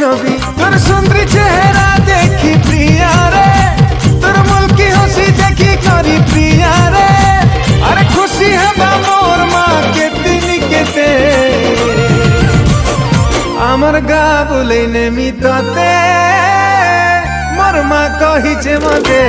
ছবি তোর সুন্দরী চেহারা দেখি প্রিয়া রে তোর মুলকি হসি দেখি করি প্রিয়া রে আরে খুশি হবা মোর মা কেতিনি কেতে আমার গা বলে নেমি ততে মোর মা কহিছে মতে